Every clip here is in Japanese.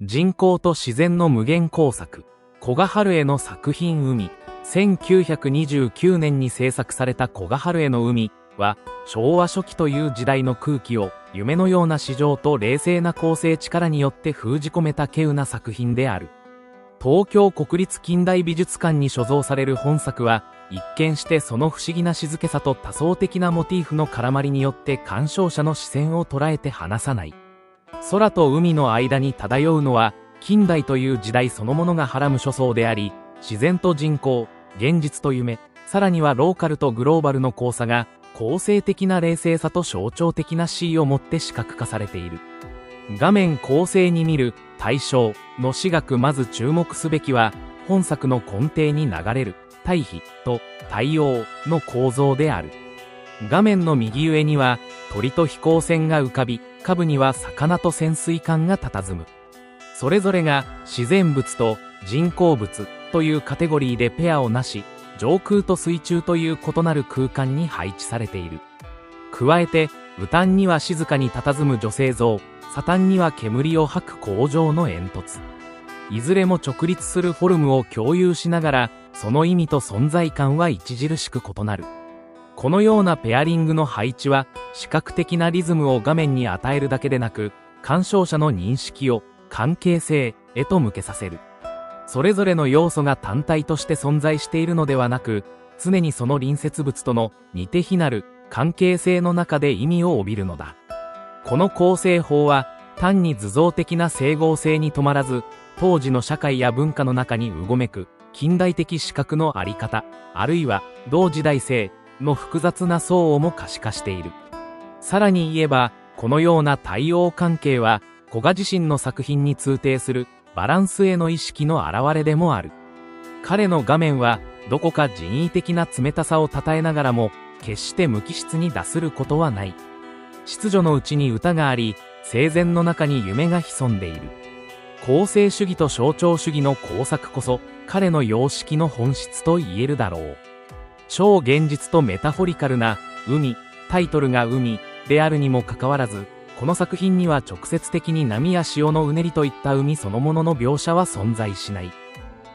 人工と自然の無限工作。古賀春江の作品海。1929年に制作された古賀春江の海は、昭和初期という時代の空気を夢のような詩情と冷静な構成力によって封じ込めた稀有な作品である。東京国立近代美術館に所蔵される本作は、一見してその不思議な静けさと多層的なモチーフの絡まりによって鑑賞者の視線を捉えて離さない。空と海の間に漂うのは、近代という時代そのものがはらむ諸相であり、自然と人工、現実と夢、さらにはローカルとグローバルの交差が、構成的な冷静さと象徴的な詩意をもって視覚化されている。画面構成に見る、対象の詩学まず注目すべきは、本作の根底に流れる、対比と対応の構造である。画面の右上には、鳥と飛行船が浮かび、下部には魚と潜水艦が佇む。それぞれが自然物と人工物というカテゴリーでペアをなし、上空と水中という異なる空間に配置されている。加えて、右端には静かに佇む女性像、左端には煙を吐く工場の煙突。いずれも直立するフォルムを共有しながら、その意味と存在感は著しく異なる。このようなペアリングの配置は、視覚的なリズムを画面に与えるだけでなく、鑑賞者の認識を関係性へと向けさせる。それぞれの要素が単体として存在しているのではなく、常にその隣接物との似て非なる関係性の中で意味を帯びるのだ。この構成法は、単に図像的な整合性に止まらず、当時の社会や文化の中にうごめく近代的視覚のあり方、あるいは同時代性の複雑な相応も可視化している。さらに言えば、このような対応関係は、古賀自身の作品に通底するバランスへの意識の表れでもある。彼の画面は、どこか人為的な冷たさを称えながらも、決して無機質に脱することはない。秩序のうちに歌があり、生前の中に夢が潜んでいる。構成主義と象徴主義の工作こそ、彼の様式の本質と言えるだろう。超現実とメタフォリカルな、海、タイトルが海であるにもかかわらず、この作品には直接的に波や潮のうねりといった海そのものの描写は存在しない。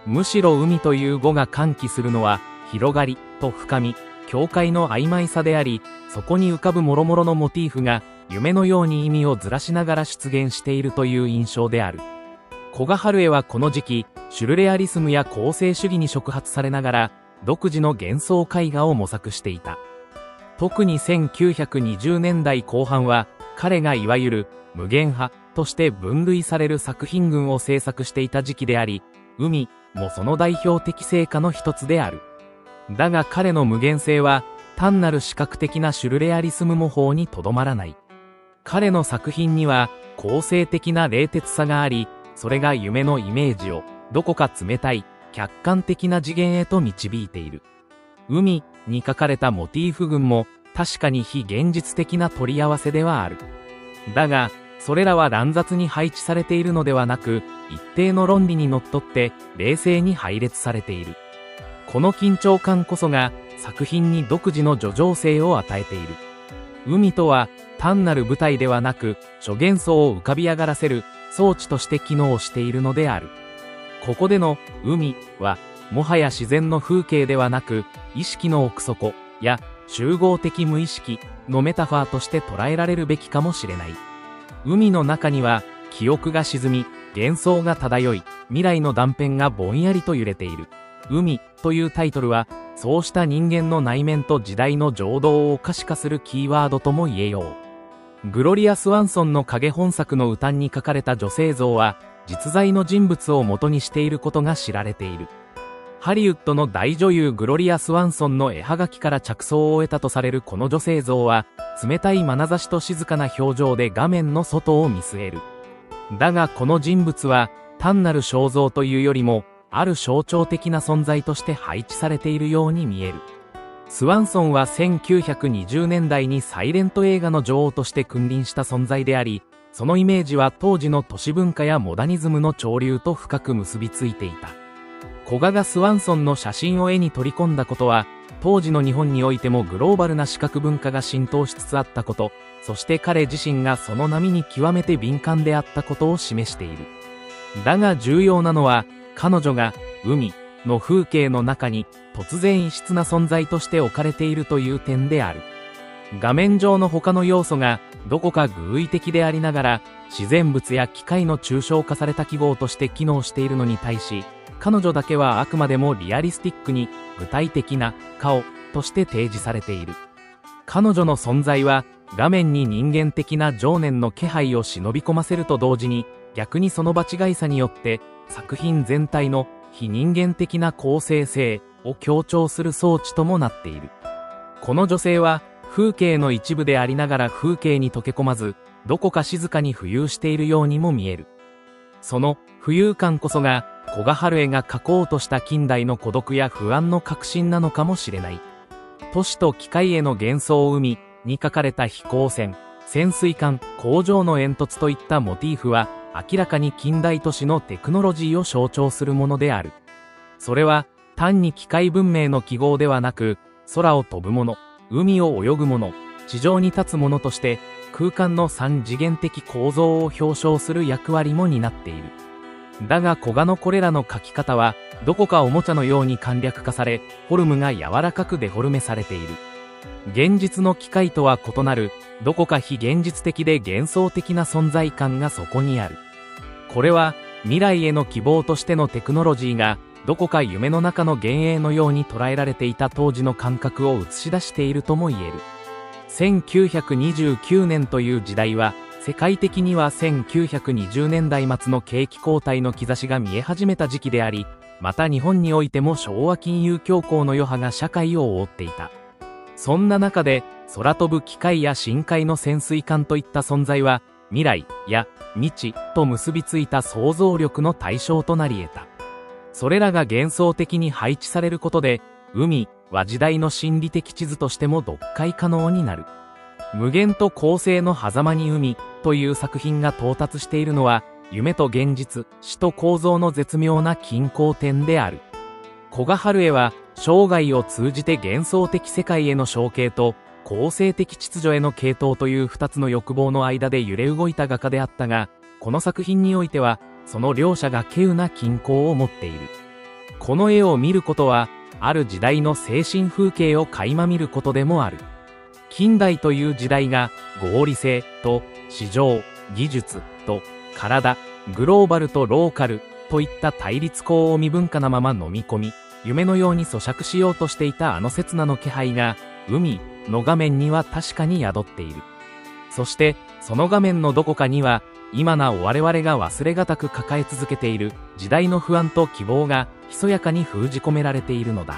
むしろ海という語が喚起するのは、広がりと深み、境界の曖昧さであり、そこに浮かぶ諸々のモチーフが、夢のように意味をずらしながら出現しているという印象である。古賀春江はこの時期、シュルレアリスムや構成主義に触発されながら、独自の幻想絵画を模索していた。特に1920年代後半は、彼がいわゆる無限派として分類される作品群を制作していた時期であり、海もその代表的成果の一つである。だが彼の無限性は、単なる視覚的なシュルレアリスム模倣にとどまらない。彼の作品には、構成的な冷徹さがあり、それが夢のイメージを、どこか冷たい、客観的な次元へと導いている。海に書かれたモチーフ群も、確かに非現実的な取り合わせではある。だが、それらは乱雑に配置されているのではなく、一定の論理にのっとって冷静に配列されている。この緊張感こそが作品に独自の叙情性を与えている。海とは単なる舞台ではなく、諸幻想を浮かび上がらせる装置として機能しているのである。ここでの海は、もはや自然の風景ではなく、意識の奥底や集合的無意識のメタファーとして捉えられるべきかもしれない。海の中には記憶が沈み、幻想が漂い、未来の断片がぼんやりと揺れている。海というタイトルは、そうした人間の内面と時代の情動を可視化するキーワードとも言えよう。グロリア・スワンソンの影本作の右端に描かれた女性像は、実在の人物を元にしていることが知られている。ハリウッドの大女優グロリア・スワンソンの絵はがきから着想を得たとされるこの女性像は、冷たい眼差しと静かな表情で画面の外を見据える。だがこの人物は、単なる肖像というよりも、ある象徴的な存在として配置されているように見える。スワンソンは1920年代にサイレント映画の女王として君臨した存在であり、そのイメージは当時の都市文化やモダニズムの潮流と深く結びついていた。古賀がスワンソンの写真を絵に取り込んだことは、当時の日本においてもグローバルな視覚文化が浸透しつつあったこと、そして彼自身がその波に極めて敏感であったことを示している。だが重要なのは、彼女が海の風景の中に突然異質な存在として置かれているという点である。画面上の他の要素がどこか偶意的でありながら、自然物や機械の抽象化された記号として機能しているのに対し、彼女だけはあくまでもリアリスティックに具体的な顔として提示されている。彼女の存在は画面に人間的な情念の気配を忍び込ませると同時に、逆にその場違いさによって作品全体の非人間的な公正性を強調する装置ともなっている。この女性は風景の一部でありながら風景に溶け込まず、どこか静かに浮遊しているようにも見える。その浮遊感こそが古賀春江が描こうとした近代の孤独や不安の核心なのかもしれない。都市と機械への幻想海に描かれた飛行船、潜水艦、工場の煙突といったモチーフは明らかに近代都市のテクノロジーを象徴するものである。それは単に機械文明の記号ではなく、空を飛ぶもの、海を泳ぐもの、地上に立つものとして空間の三次元的構造を表彰する役割も担っている。だが古賀のこれらの描き方はどこかおもちゃのように簡略化され、フォルムが柔らかくデフォルメされている。現実の機械とは異なる、どこか非現実的で幻想的な存在感がそこにある。これは未来への希望としてのテクノロジーがどこか夢の中の幻影のように捉えられていた当時の感覚を映し出しているとも言える。1929年という時代は世界的には1920年代末の景気後退の兆しが見え始めた時期であり、また日本においても昭和金融恐慌の余波が社会を覆っていた。そんな中で空飛ぶ機械や深海の潜水艦といった存在は未来や未知と結びついた想像力の対象となり得た。それらが幻想的に配置されることで、海は時代の心理的地図としても読解可能になる。無限と構成の狭間に海という作品が到達しているのは、夢と現実、死と構造の絶妙な均衡点である。古賀春江は生涯を通じて幻想的世界への憧憬と構成的秩序への傾倒という二つの欲望の間で揺れ動いた画家であったが、この作品においてはその両者が稀有な均衡を持っている。この絵を見ることはある時代の精神風景を垣間見ることでもある。近代という時代が合理性と市場、技術と体、グローバルとローカルといった対立項を未分化なまま飲み込み、夢のように咀嚼しようとしていたあの刹那の気配が海の画面には確かに宿っている。そしてその画面のどこかには今なお我々が忘れがたく抱え続けている時代の不安と希望がひそやかに封じ込められているのだ。